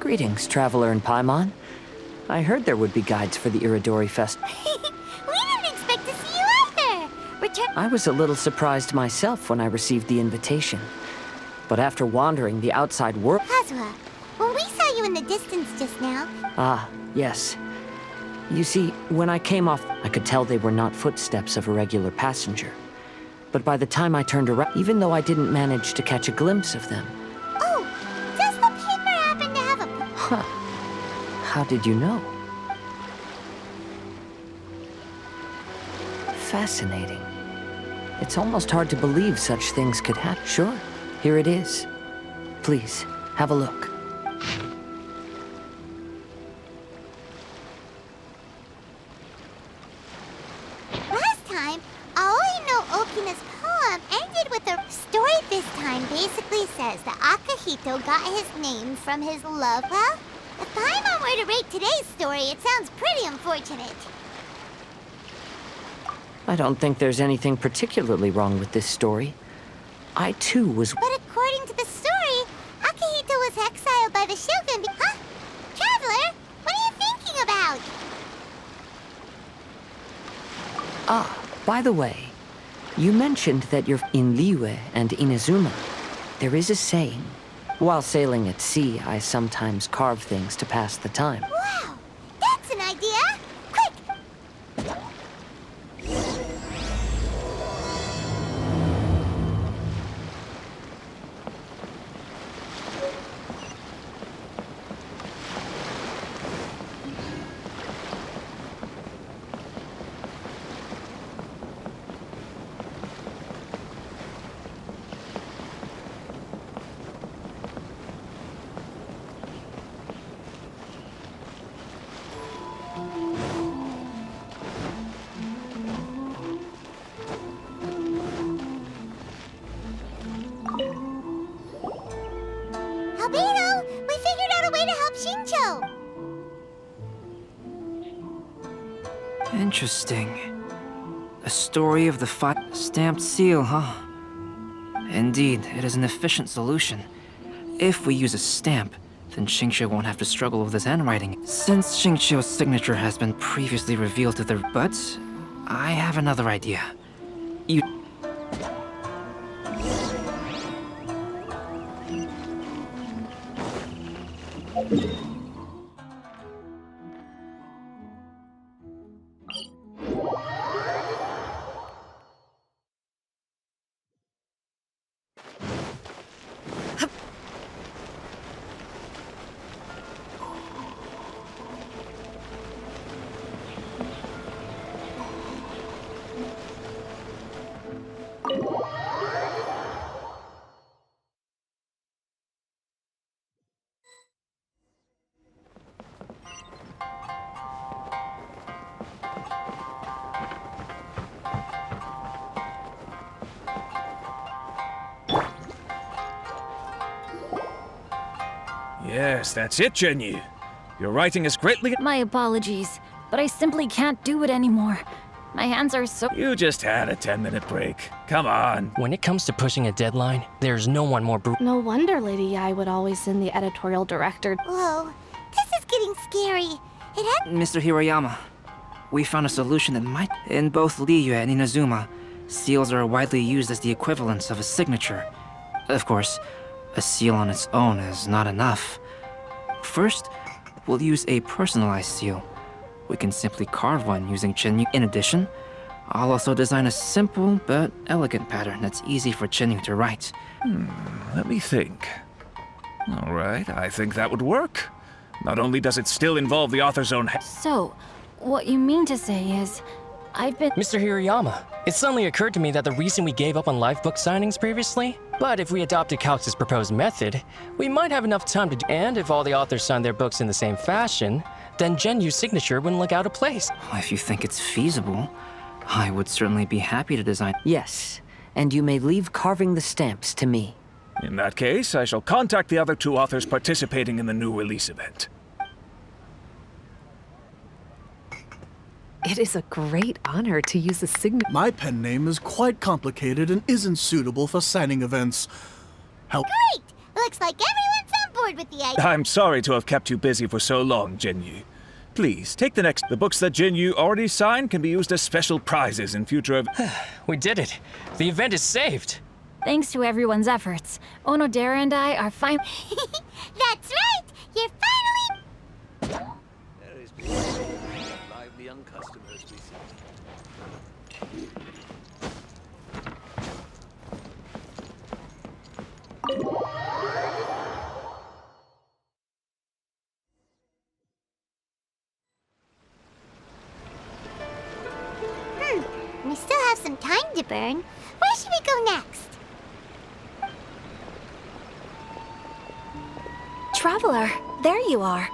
Greetings, traveler in Paimon. I heard there would be guides for the Irodori Festival. We didn't expect to see you either! I was a little surprised myself when I received the invitation. But after wandering the outside world... Kazuha, when we saw you in the distance just now... Ah, yes. You see, when I came off, I could tell they were not footsteps of a regular passenger. But by the time I turned around, even though I didn't manage to catch a glimpse of them... Oh, does the paper happen to have a... Huh. How did you know? Fascinating. It's almost hard to believe such things could happen. Sure, here it is. Please, have a look. Last time, Aoi no Okina's poem ended with a story. This time basically says that Akihito got his name from his love. Well, if Paimon were to rate today's story, it sounds pretty unfortunate. I don't think there's anything particularly wrong with this story. I too was... But according to the story, Akihito was exiled by the Shogun. Huh? Traveler, what are you thinking about? Ah, by the way, you mentioned that you're in Liyue and Inazuma. There is a saying. While sailing at sea, I sometimes carve things to pass the time. Wow, that's an idea! Quick! Albedo, we figured out a way to help Xingchiu. Interesting. A story of the stamped seal, huh? Indeed, it is an efficient solution. If we use a stamp, then Xingqiu won't have to struggle with his handwriting. Since Xingqiu's signature has been previously revealed to the... But I have another idea. You... Yes, that's it, Zhenyu. Your writing is greatly... My apologies, but I simply can't do it anymore. My hands are so... You just had a 10-minute break. Come on. When it comes to pushing a deadline, there's no one more No wonder Lady Yai would always send the editorial director. Whoa, this is getting scary. It had... Mr. Hiroyama, we found a solution that might... In both Liyue and Inazuma, seals are widely used as the equivalents of a signature. Of course, a seal on its own is not enough. First, we'll use a personalized seal. We can simply carve one using Chenyu. In addition, I'll also design a simple but elegant pattern that's easy for Chenyu to write. Let me think. All right, I think that would work. Not only does it still involve the author's own... So, what you mean to say is, I've been... Mr. Hiroyama, it suddenly occurred to me that the reason we gave up on live book signings previously, but if we adopted Calx's proposed method, we might have enough time to do, and if all the authors signed their books in the same fashion, then Genyu's signature wouldn't look out of place. If you think it's feasible, I would certainly be happy to design... Yes, and you may leave carving the stamps to me. In that case, I shall contact the other two authors participating in the new release event. It is a great honor to use a signature. My pen name is quite complicated and isn't suitable for signing events. Great! Looks like everyone's on board with the idea. I'm sorry to have kept you busy for so long, Jinyu. Please, take the next. The books that Jinyu already signed can be used as special prizes in future We did it. The event is saved. Thanks to everyone's efforts, Onodera and I are fine. That's right! You're finally... There is lively young customers we see. We still have some time to burn. Where should we go next? Traveler, there you are.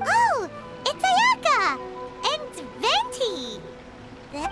Oh, it's Ayaka! And Venti!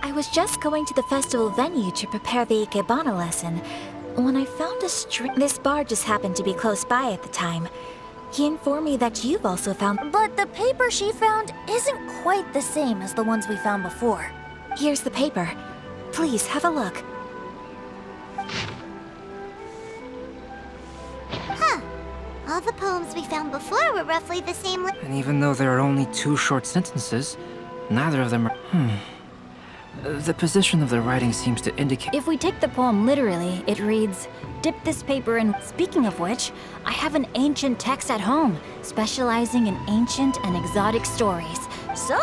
I was just going to the festival venue to prepare the Ikebana lesson when I found a string. This bar just happened to be close by at the time. He informed me that you've also found. But the paper she found isn't quite the same as the ones we found before. Here's the paper. Please have a look. Huh. All the poems we found before were roughly the same. And even though there are only 2 short sentences, neither of them are... The position of the writing seems to indicate... If we take the poem literally, it reads, "Dip this paper in..." Speaking of which, I have an ancient text at home, specializing in ancient and exotic stories. So,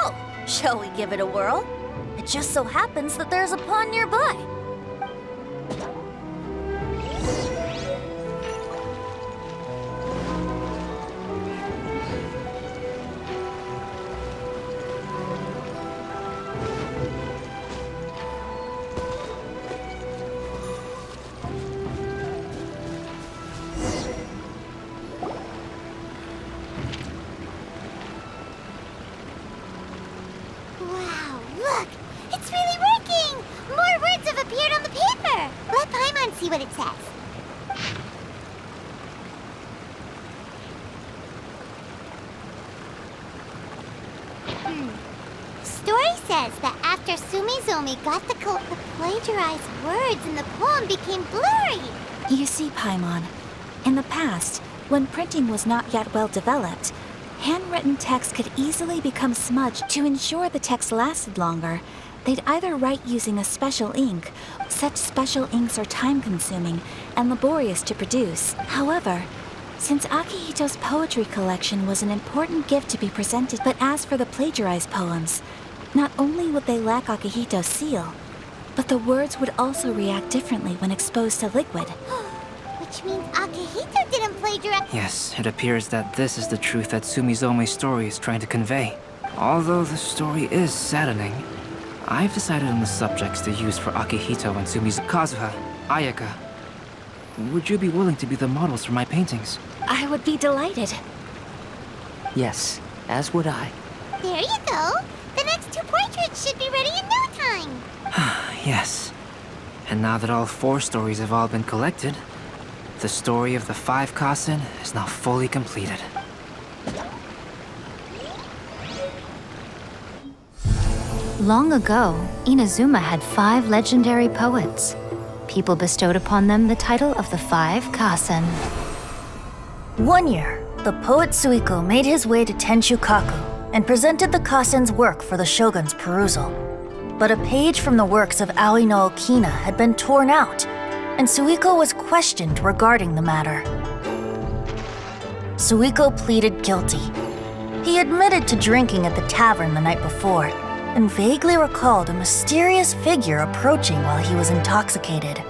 shall we give it a whirl? It just so happens that there's a pond nearby. Wow, look! It's really working! More words have appeared on the paper! Let Paimon see what it says. Story says that after Sumizomi got the plagiarized words in the poem became blurry. You see, Paimon, in the past, when printing was not yet well developed, handwritten text could easily become smudged. To ensure the text lasted longer, they'd either write using a special ink. Such special inks are time-consuming and laborious to produce. However, since Akihito's poetry collection was an important gift to be presented, but as for the plagiarized poems, not only would they lack Akihito's seal, but the words would also react differently when exposed to liquid. Which means Akihito didn't plagiarize. Yes, it appears that this is the truth that Sumizome's story is trying to convey. Although the story is saddening, I've decided on the subjects to use for Akihito and Sumizome. Kazuha, Ayaka, would you be willing to be the models for my paintings? I would be delighted. Yes, as would I. There you go. The next 2 portraits should be ready in no time. Yes. And now that all 4 stories have all been collected, the story of the 5 Kasen is now fully completed. Long ago, Inazuma had 5 legendary poets. People bestowed upon them the title of the 5 Kasen. One year, the poet Suiko made his way to Tenshukaku and presented the Kasen's work for the shogun's perusal. But a page from the works of Aoi no Okina had been torn out, and Suiko was questioned regarding the matter. Suiko pleaded guilty. He admitted to drinking at the tavern the night before, and vaguely recalled a mysterious figure approaching while he was intoxicated.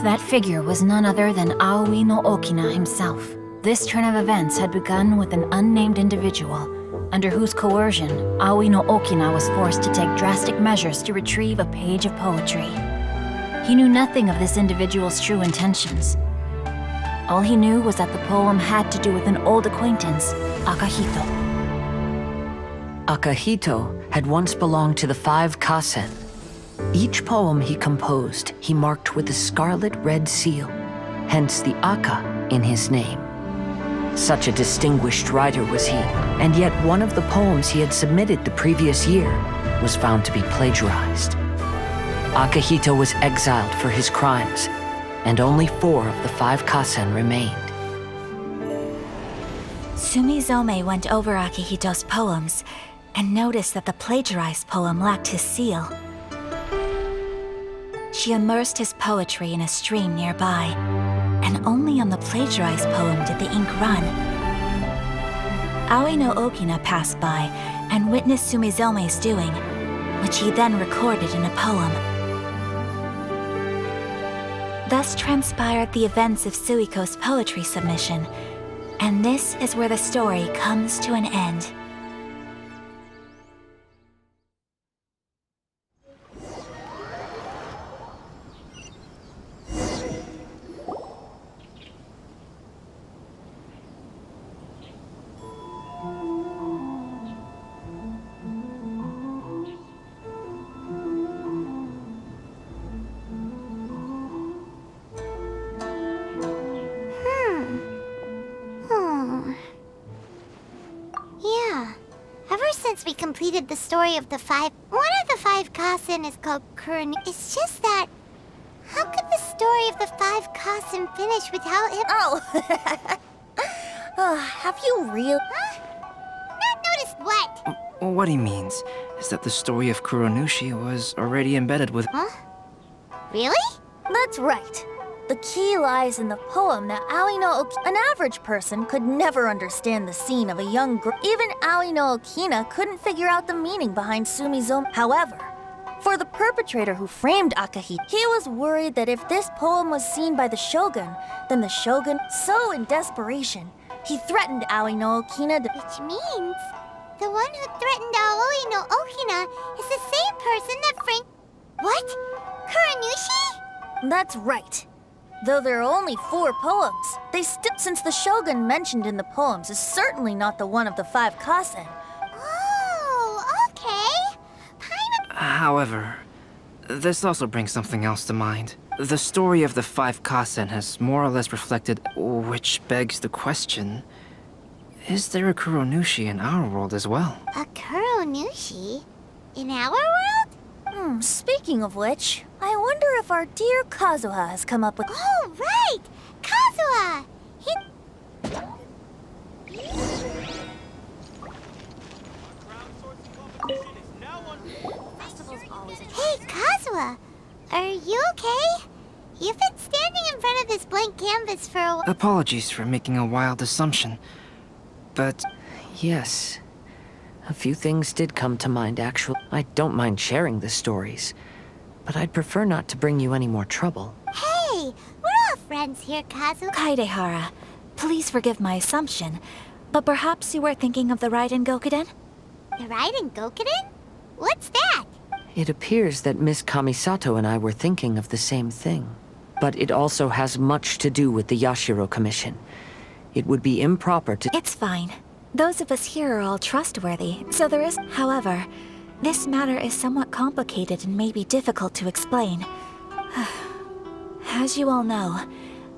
That figure was none other than Aoi no Okina himself. This turn of events had begun with an unnamed individual, under whose coercion, Aoi no Okina was forced to take drastic measures to retrieve a page of poetry. He knew nothing of this individual's true intentions. All he knew was that the poem had to do with an old acquaintance, Akihito. Akihito had once belonged to the 5 Kasen. Each poem he composed, he marked with a scarlet red seal, hence the Aka in his name. Such a distinguished writer was he, and yet one of the poems he had submitted the previous year was found to be plagiarized. Akihito was exiled for his crimes, and only 4 of the 5 Kasen remained. Sumizome went over Akihito's poems and noticed that the plagiarized poem lacked his seal. She immersed his poetry in a stream nearby, and only on the plagiarized poem did the ink run. Aoi no Okina passed by and witnessed Sumizome's doing, which he then recorded in a poem. Thus transpired the events of Suiko's poetry submission, and this is where the story comes to an end. We completed the story of the 5. One of the 5 Kasen is called Kurun. It's just that, how could the story of the 5 Kasen finish without him? Oh, have you Huh? Not noticed what? What he means is that the story of Kuronushi was already embedded with... Huh? Really? That's right. The key lies in the poem that Aoi no An average person could never understand the scene of a young girl. Even Aoi no Okina couldn't figure out the meaning behind Sumizome. However, for the perpetrator who framed Akihito, he was worried that if this poem was seen by the shogun, then the shogun, so in desperation, he threatened Aoi no Okina to... Which means, the one who threatened Aoi no Okina is the same person that framed... What? Kuronushi? That's right. Though there are only 4 poems, they since the shogun mentioned in the poems is certainly not the one of the 5 Kasen. Oh, okay. However, this also brings something else to mind. The story of the 5 Kasen has more or less reflected, which begs the question, is there a Kuronushi in our world as well? A Kuronushi? In our world? Speaking of which, I wonder if our dear Kazuha has come up with... Oh, right! Kazuha! Hey, Kazuha! Are you okay? You've been standing in front of this blank canvas for a while. Apologies for making a wild assumption, but... Yes. A few things did come to mind, actually. I don't mind sharing the stories, but I'd prefer not to bring you any more trouble. Hey! We're all friends here, Kazuha. Kaidehara, please forgive my assumption, but perhaps you were thinking of the Raiden Gokuden? The Raiden Gokuden? What's that? It appears that Miss Kamisato and I were thinking of the same thing. But it also has much to do with the Yashiro Commission. It would be improper to... It's fine. Those of us here are all trustworthy, so there is... However, this matter is somewhat complicated and may be difficult to explain. As you all know,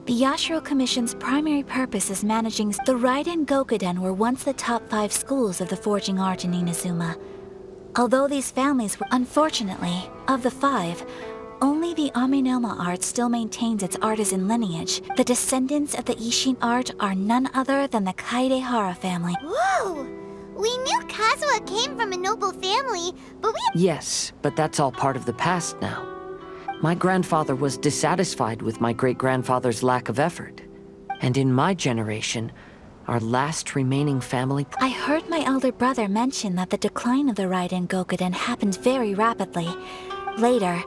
the Yashiro Commission's primary purpose is managing... The Raiden Gokuden were once the top 5 schools of the forging art in Inazuma. Although these families were... Unfortunately, of the 5, only the Aminoma art still maintains its artisan lineage. The descendants of the Ishin art are none other than the Kaidehara family. Whoa! We knew Kazuha came from a noble family, but we... Yes, but that's all part of the past now. My grandfather was dissatisfied with my great-grandfather's lack of effort. And in my generation, our last remaining family... I heard my elder brother mention that the decline of the Raiden Gokuden happened very rapidly. Later,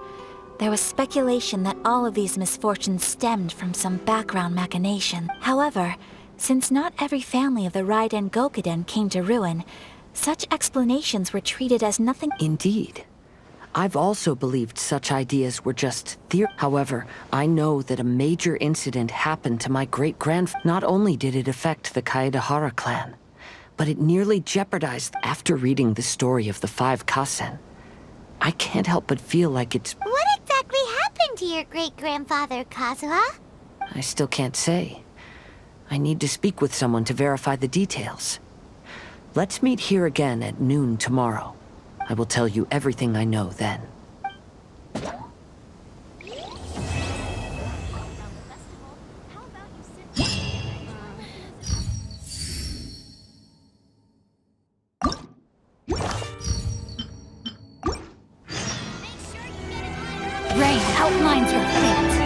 there was speculation that all of these misfortunes stemmed from some background machination. However, since not every family of the Raiden Gokuden came to ruin, such explanations were treated as nothing... Indeed. I've also believed such ideas were just theory. However, I know that a major incident happened to my great-grandfather. Not only did it affect the Kaedehara clan, but it nearly jeopardized... After reading the story of the 5 Kasen, I can't help but feel like it's... What exactly happened to your great-grandfather, Kazuha? I still can't say. I need to speak with someone to verify the details. Let's meet here again at noon tomorrow. I will tell you everything I know then. your fate.